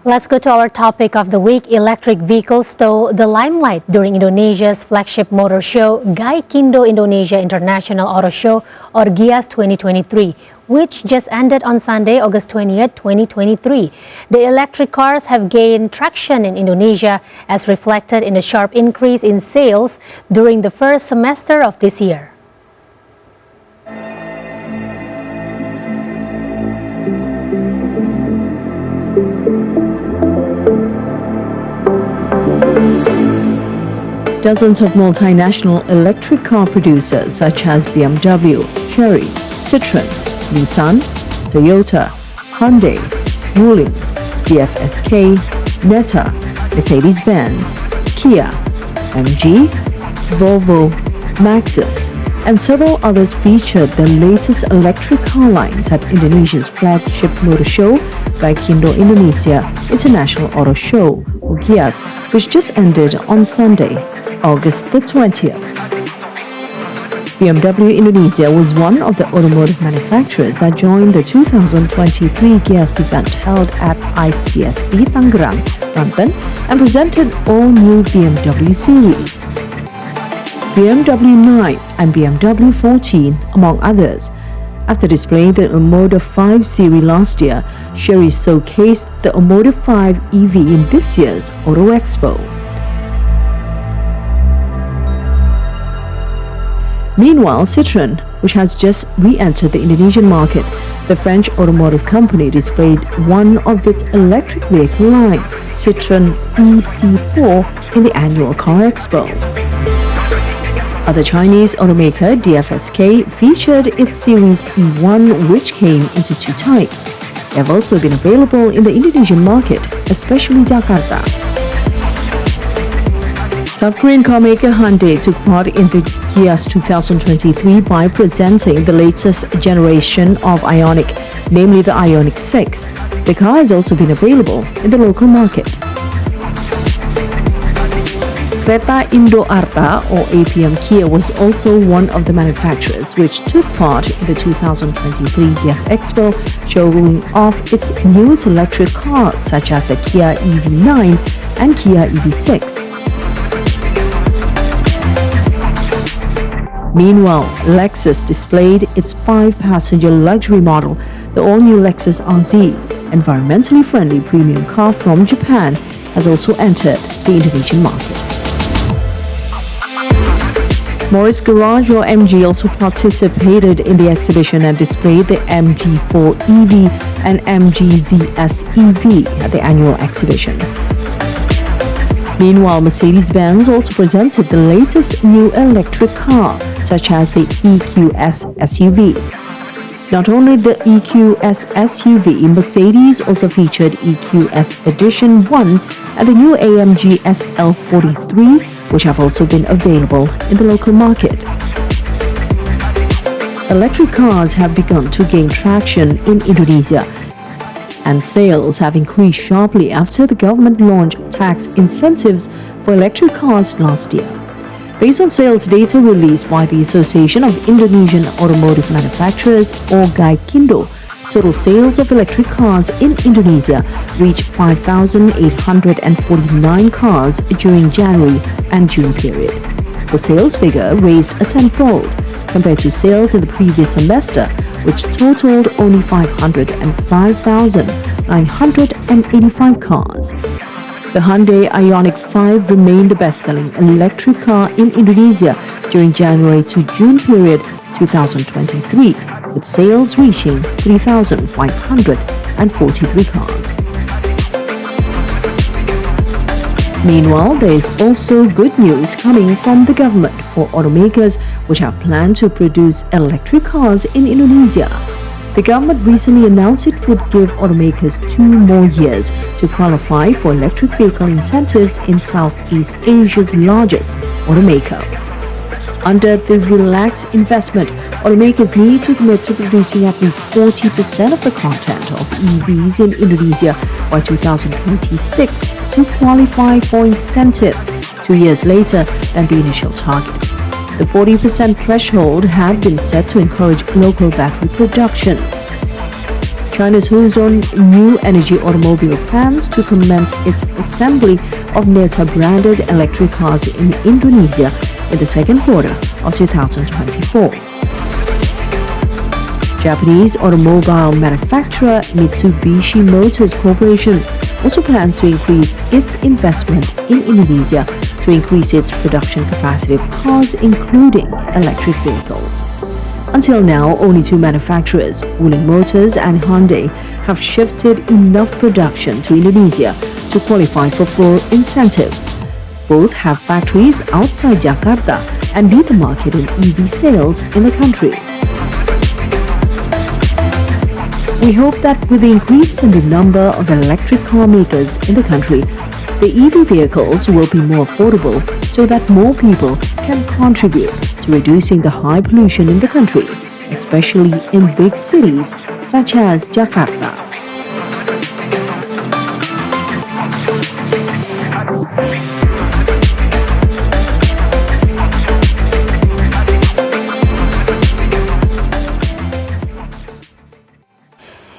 Let's go to our topic of the week. Electric vehicles stole the limelight during Indonesia's flagship motor show, Gaikindo Indonesia International Auto Show, or GIIAS 2023, which just ended on Sunday, August 20th, 2023. The electric cars have gained traction in Indonesia, as reflected in a sharp increase in sales during the first semester of this year. Dozens of multinational electric car producers such as BMW, Chery, Citroën, Nissan, Toyota, Hyundai, Wuling, DFSK, Neta, Mercedes-Benz, Kia, MG, Volvo, Maxus, and several others featured the latest electric car lines at Indonesia's flagship motor show, Gaikindo Indonesia International Auto Show, or GIIAS, which just ended on Sunday, August the 20th. BMW Indonesia was one of the automotive manufacturers that joined the 2023 GIIAS event held at ISPSD Tangerang, Banten, and presented all new BMW series, BMW 9 and BMW 14, among others. After displaying the Automotive 5 series last year, Chery showcased the Automotive 5 EV in this year's Auto Expo. Meanwhile, Citroën, which has just re-entered the Indonesian market, the French automotive company displayed one of its electric vehicle line, Citroën EC4, in the annual Car Expo. Other Chinese automaker DFSK featured its Series E1, which came into two types. They have also been available in the Indonesian market, especially Jakarta. South Korean carmaker Hyundai took part in the GIIAS 2023 by presenting the latest generation of Ioniq, namely the Ioniq 6. The car has also been available in the local market. Kereta Indo Arta, or APM Kia, was also one of the manufacturers which took part in the 2023 GIIAS Expo, showing off its newest electric cars such as the Kia EV9 and Kia EV6. Meanwhile, Lexus displayed its 5-passenger luxury model, the all-new Lexus RZ, environmentally friendly premium car from Japan, has also entered the Indonesian market. Morris Garage, or MG, also participated in the exhibition and displayed the MG4 EV and MG ZS EV at the annual exhibition. Meanwhile, Mercedes-Benz also presented the latest new electric car, such as the EQS SUV. Not only the EQS SUV, Mercedes also featured EQS Edition 1 and the new AMG SL43, which have also been available in the local market. Electric cars have begun to gain traction in Indonesia, and sales have increased sharply after the government launched tax incentives for electric cars last year. Based on sales data released by the Association of Indonesian Automotive Manufacturers, or Gaikindo, total sales of electric cars in Indonesia reached 5,849 cars during January and June period. The sales figure raised a tenfold compared to sales in the previous semester, which totaled only 505,985 cars. The Hyundai Ioniq 5 remained the best-selling electric car in Indonesia during January to June period 2023, with sales reaching 3,543 cars. Meanwhile, there is also good news coming from the government for automakers which have planned to produce electric cars in Indonesia. The government recently announced it would give automakers 2 more years to qualify for electric vehicle incentives in Southeast Asia's largest automaker. Under the relaxed investment, automakers need to commit to producing at least 40% of the content of EVs in Indonesia by 2026 to qualify for incentives 2 years later than the initial target. The 40% threshold had been set to encourage local battery production. China's Huzon New Energy Automobile plans to commence its assembly of Neta-branded electric cars in Indonesia in the second quarter of 2024. Japanese automobile manufacturer Mitsubishi Motors Corporation also plans to increase its investment in Indonesia to increase its production capacity of cars, including electric vehicles. Until now, only two manufacturers, Wuling Motors and Hyundai, have shifted enough production to Indonesia to qualify for full incentives. Both have factories outside Jakarta and lead the market in EV sales in the country. We hope that with the increase in the number of electric car makers in the country, the EV vehicles will be more affordable so that more people can contribute to reducing the high pollution in the country, especially in big cities such as Jakarta.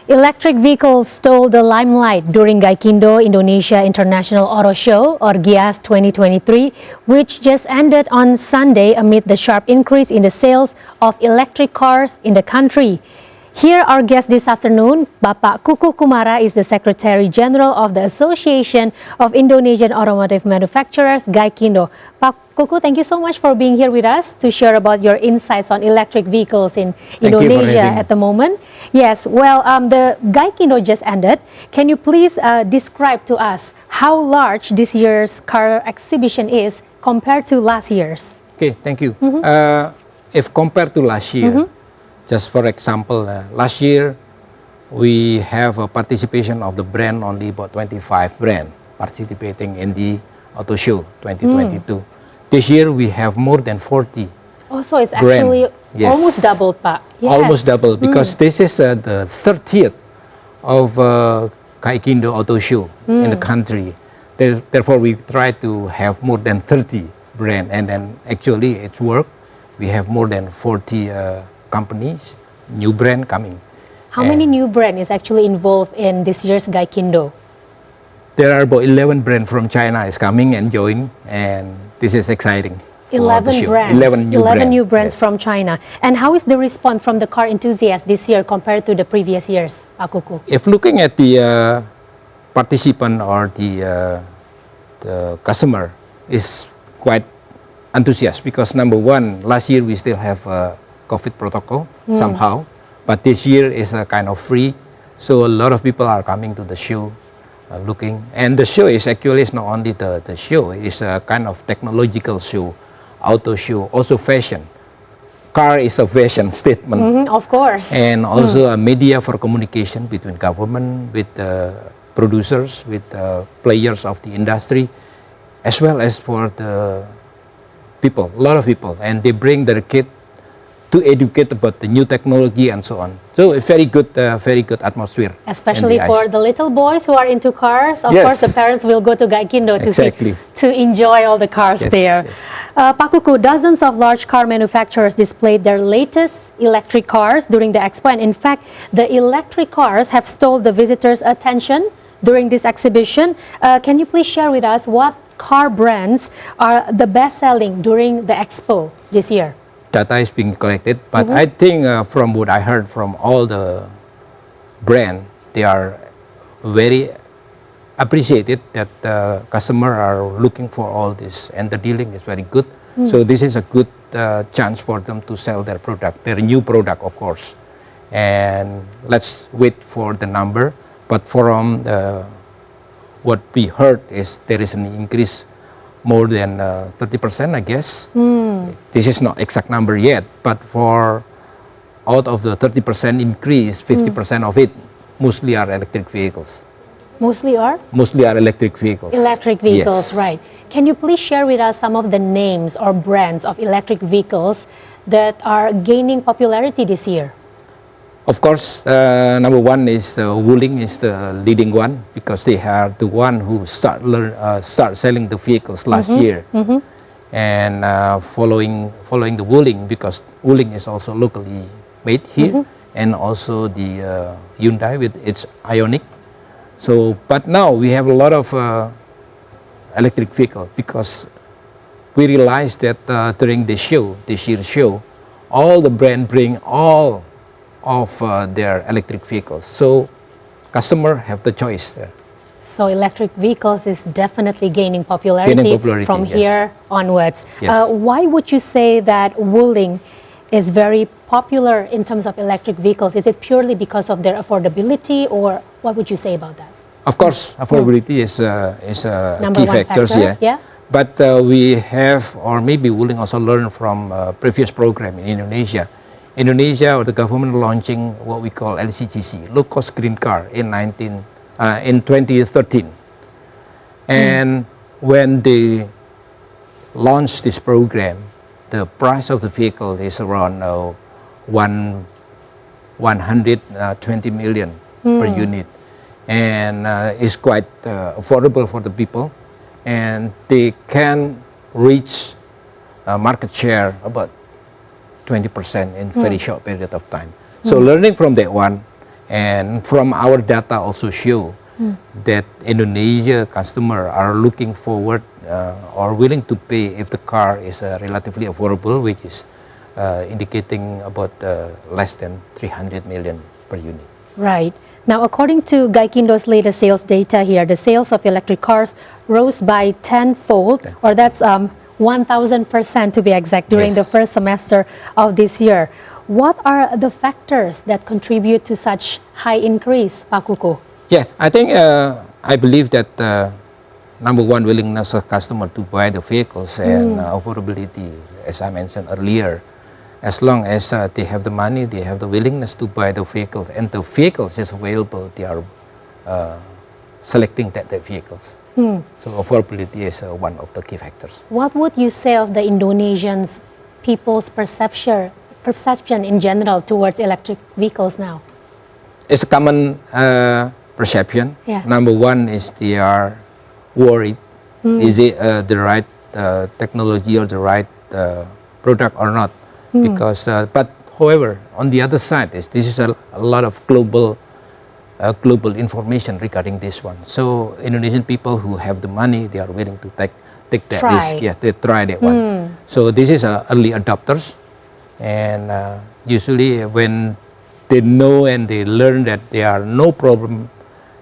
Electric vehicles stole the limelight during Gaikindo Indonesia International Auto Show, or GIIAS 2023, which just ended on Sunday amid the sharp increase in the sales of electric cars in the country. Here, our guest this afternoon, Pak Kukuh Kumara, is the Secretary General of the Association of Indonesian Automotive Manufacturers, Gaikindo. Pak Kukuh, thank you so much for being here with us to share about your insights on electric vehicles in Indonesia at the moment. Yes, well, the Gaikindo just ended. Can you please describe to us how large this year's car exhibition is compared to last year's? Okay, thank you. If compared to last year, just for example, last year we have a participation of the brand, only about 25 brands participating in the Auto Show 2022. This year we have more than 40. Oh, so it's actually almost doubled, Pak. Yes. Almost double, because this is the 30th of Gaikindo Auto Show in the country. Therefore, we try to have more than 30 brands, and then actually it's worked. We have more than 40 companies, new brand coming. How many new brands is actually involved in this year's Gaikindo? There are about 11 brands from China is coming and join, and this is exciting. 11 brands. 11 new brands from China. And how is the response from the car enthusiasts this year compared to the previous years, Pak Kukuh? If looking at the participant or the customer is quite enthusiastic, because number one, last year we still have COVID protocol somehow, but this year is a kind of free, so a lot of people are coming to the show looking. And the show is actually is not only the show, it is a kind of technological show, auto show, also fashion. Car is a fashion statement, of course, and also a media for communication between government, with producers, with players of the industry, as well as for the people, a lot of people, and they bring their kid to educate about the new technology and so on. So it's very good atmosphere. Especially for the little boys who are into cars. Of course, the parents will go to Gaikindo to enjoy all the cars there. Yes. Pak Kukuh, dozens of large car manufacturers displayed their latest electric cars during the expo, and in fact, the electric cars have stole the visitors' attention during this exhibition. Can you please share with us what car brands are the best-selling during the expo this year? Data is being collected, but I think from what I heard from all the brands, they are very appreciated that the customer are looking for all this, and the dealing is very good. So this is a good chance for them to sell their product, their new product, of course. And let's wait for the number. But from what we heard is there is an increase more than 30%, I guess. This is not exact number yet, but for out of the 30% increase, 50% of it mostly are electric vehicles. Mostly are? Mostly are electric vehicles. Electric vehicles, yes. Right. Can you please share with us some of the names or brands of electric vehicles that are gaining popularity this year? Of course, number one is Wuling is the leading one, because they are the one who start selling the vehicles last year, and following the Wuling, because Wuling is also locally made here, and also the Hyundai with its Ioniq. So, but now we have a lot of electric vehicle because we realized that during the show, this year's show, all the brand bring all of their electric vehicles. So, customer have the choice there. So electric vehicles is definitely gaining popularity, from yes. here onwards. Yes. Why would you say that Wuling is very popular in terms of electric vehicles? Is it purely because of their affordability, or what would you say about that? Of course, affordability is a Number key one factors. factor, yeah. But we have, or maybe Wuling also learn from previous program in Indonesia. Indonesia or the government launching what we call LCGC, low cost green car in 2013. And when they launched this program, the price of the vehicle is around 120 million per unit, and is quite affordable for the people, and they can reach market share about 20% in very short period of time. So learning from that one, and from our data also show that Indonesia customer are looking forward or willing to pay if the car is relatively affordable, which is indicating about less than 300 million per unit. Right. Now, according to Gaikindo's latest sales data here, the sales of electric cars rose by tenfold, or that's 1,000% to be exact, during the first semester of this year. What are the factors that contribute to such high increase, Pak Kukuh? Yeah, I think, I believe that number one, willingness of customer to buy the vehicles and affordability, as I mentioned earlier. As long as they have the money, they have the willingness to buy the vehicles, and the vehicles is available, they are selecting that vehicles. So affordability is one of the key factors. What would you say of the Indonesians people's perception in general towards electric vehicles now? It's a common perception. Yeah. Number one is they are worried. Is it the right technology or the right product or not? Because, but however, on the other side, this is a lot of global information regarding this one. So Indonesian people who have the money, they are willing to take that risk. Yeah, they try that one. So this is early adopters, and usually when they know and they learn that there are no problem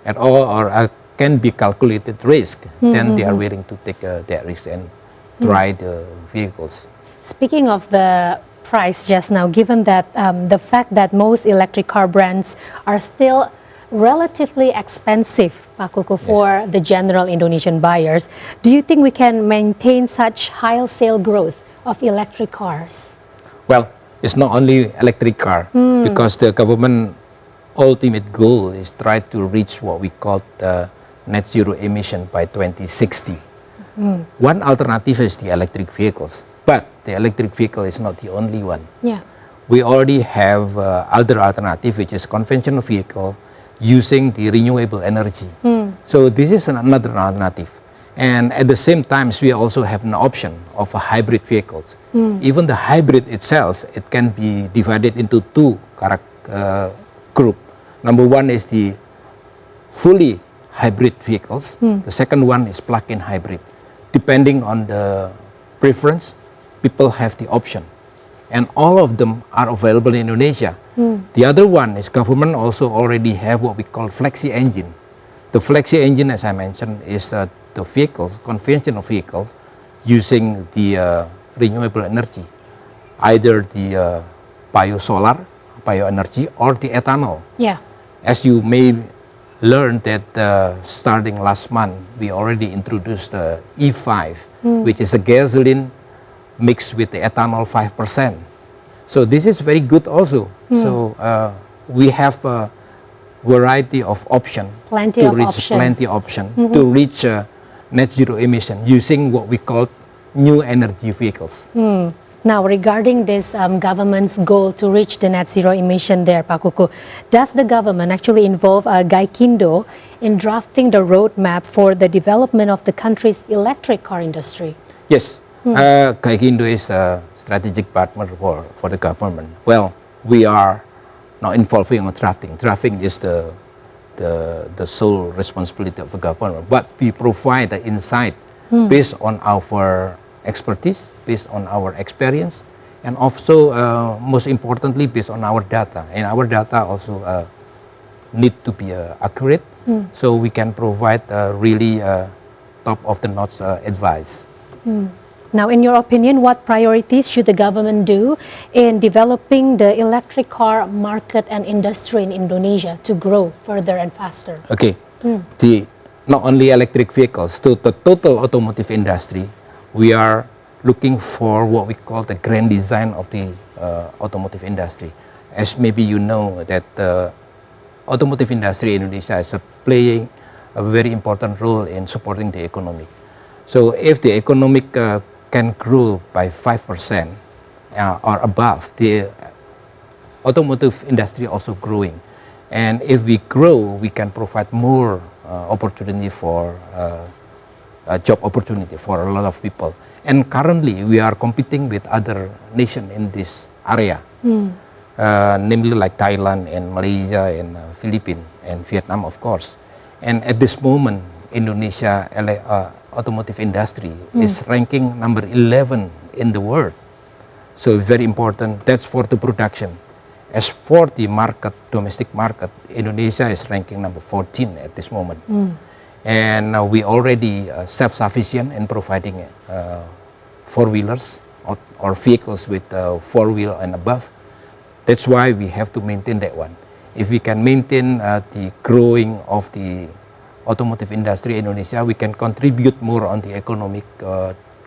at all or can be calculated risk, then they are willing to take that risk and try the vehicles. Speaking of the price just now, given that the fact that most electric car brands are still relatively expensive, Pak Kukuh, for the general Indonesian buyers, do you think we can maintain such high sale growth of electric cars? Well, it's not only electric car, because the government ultimate goal is try to reach what we call net zero emission by 2060. One alternative is the electric vehicles, but the electric vehicle is not the only one. Yeah. We already have other alternative, which is conventional vehicle using the renewable energy. So this is another alternative. And at the same time, we also have an option of a hybrid vehicles. Even the hybrid itself, it can be divided into two group. Number one is the fully hybrid vehicles. The second one is plug-in hybrid. Depending on the preference, people have the option. And all of them are available in Indonesia. The other one is government also already have what we call flexi engine. The flexi engine, as I mentioned, is the vehicles, conventional vehicles, using the renewable energy, either the biosolar, bioenergy, or the ethanol. Yeah. As you may learn that starting last month, we already introduced the E5, which is a gasoline mixed with the ethanol 5%. So this is very good also. So we have a variety of options to reach net zero emission using what we call new energy vehicles. Now, regarding this government's goal to reach the net zero emission there, Pak Kukuh, does the government actually involve Gaikindo in drafting the roadmap for the development of the country's electric car industry? Yes, Gaikindo is a strategic partner for the government. Well, we are not involving on drafting. Drafting is the sole responsibility of the government, but we provide the insight based on our expertise, based on our experience, and also most importantly based on our data. And our data also need to be accurate, so we can provide really top of the notch advice. Now, in your opinion, what priorities should the government do in developing the electric car market and industry in Indonesia to grow further and faster? Okay, not only electric vehicles, to the total automotive industry, we are looking for what we call the grand design of the automotive industry. As maybe you know that the automotive industry in Indonesia is playing a very important role in supporting the economy. So if the economic can grow by 5% or above, the automotive industry also growing. And if we grow, we can provide more opportunity for job opportunity for a lot of people. And currently, we are competing with other nations in this area, namely like Thailand and Malaysia and Philippines and Vietnam, of course. And at this moment, Indonesia automotive industry is ranking number 11 in the world. So very important. That's for the production. As for the market, domestic market, Indonesia is ranking number 14 at this moment. And we already self-sufficient in providing four-wheelers or vehicles with four-wheel and above. That's why we have to maintain that one. If we can maintain the growing of the automotive industry in Indonesia, we can contribute more on the economic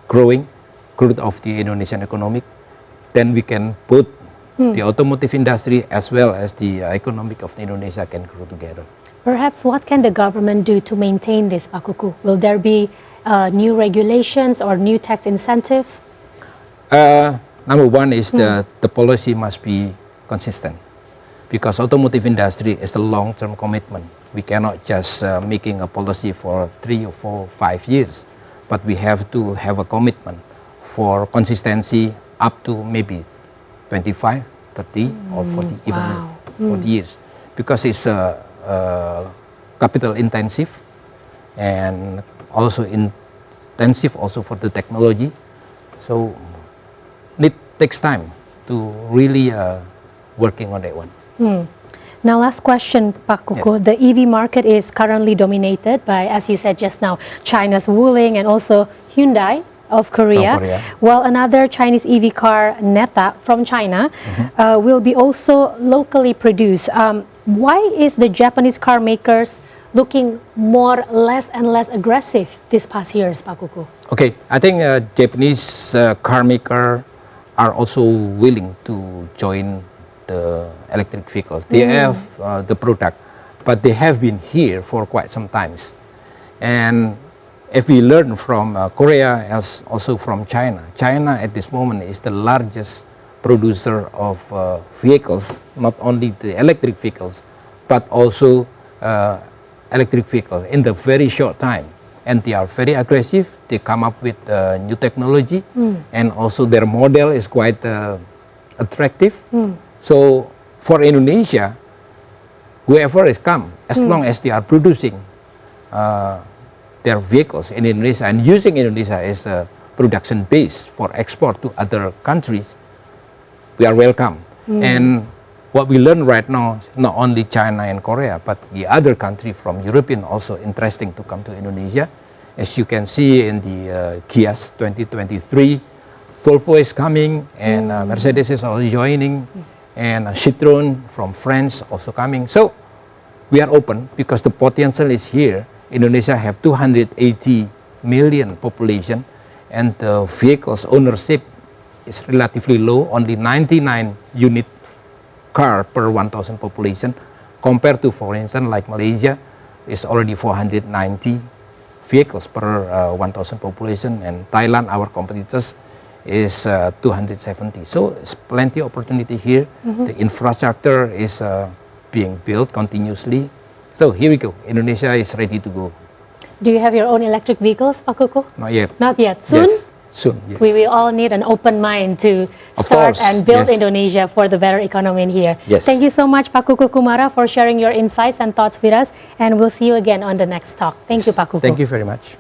growth of the Indonesian economic. Then we can put the automotive industry as well as the economic of Indonesia can grow together. Perhaps what can the government do to maintain this, Pak Kukuh? Will there be new regulations or new tax incentives? Number one is the policy must be consistent, because automotive industry is a long-term commitment. We cannot just making a policy for 3 or 4, 5 years, but we have to have a commitment for consistency up to maybe 25, 30 or 40, even 40 years, because it's capital intensive and also intensive also for the technology. So it takes time to really working on that one. Now, last question, Pak Kukuh. Yes. The EV market is currently dominated by, as you said just now, China's Wuling and also Hyundai of Korea. While another Chinese EV car, Neta from China, will be also locally produced. Why is the Japanese car makers looking less and less aggressive these past years, Pak Kukuh? Okay, I think Japanese car maker are also willing to join the electric vehicles. They have the product, but they have been here for quite some times. And if we learn from Korea as also from China, China at this moment is the largest producer of vehicles, not only the electric vehicles, but also electric vehicles in the very short time. And they are very aggressive. They come up with new technology, and also their model is quite attractive. So for Indonesia, whoever is come, as long as they are producing their vehicles in Indonesia and using Indonesia as a production base for export to other countries, we are welcome. And what we learn right now, not only China and Korea, but the other country from European also interesting to come to Indonesia. As you can see in the GIIAS 2023, Volvo is coming, and Mercedes is also joining, and Citroën from France also coming. So we are open because the potential is here. Indonesia have 280 million population, and the vehicles ownership is relatively low, only 99 unit car per 1,000 population, compared to, for instance, like Malaysia is already 490 vehicles per 1,000 population, and Thailand, our competitors, is 270. So it's plenty of opportunity here. The infrastructure is being built continuously. So here we go. Indonesia is ready to go. Do you have your own electric vehicles, Pak Kukuh? Not yet. Not yet. Soon? Yes. soon. Yes. We all need an open mind to Of start course, and build yes. Indonesia for the better economy in here. Yes. Thank you so much, Pak Kukuh Kumara, for sharing your insights and thoughts with us. And we'll see you again on the next talk. Thank you, Pak Kukuh. Thank you very much.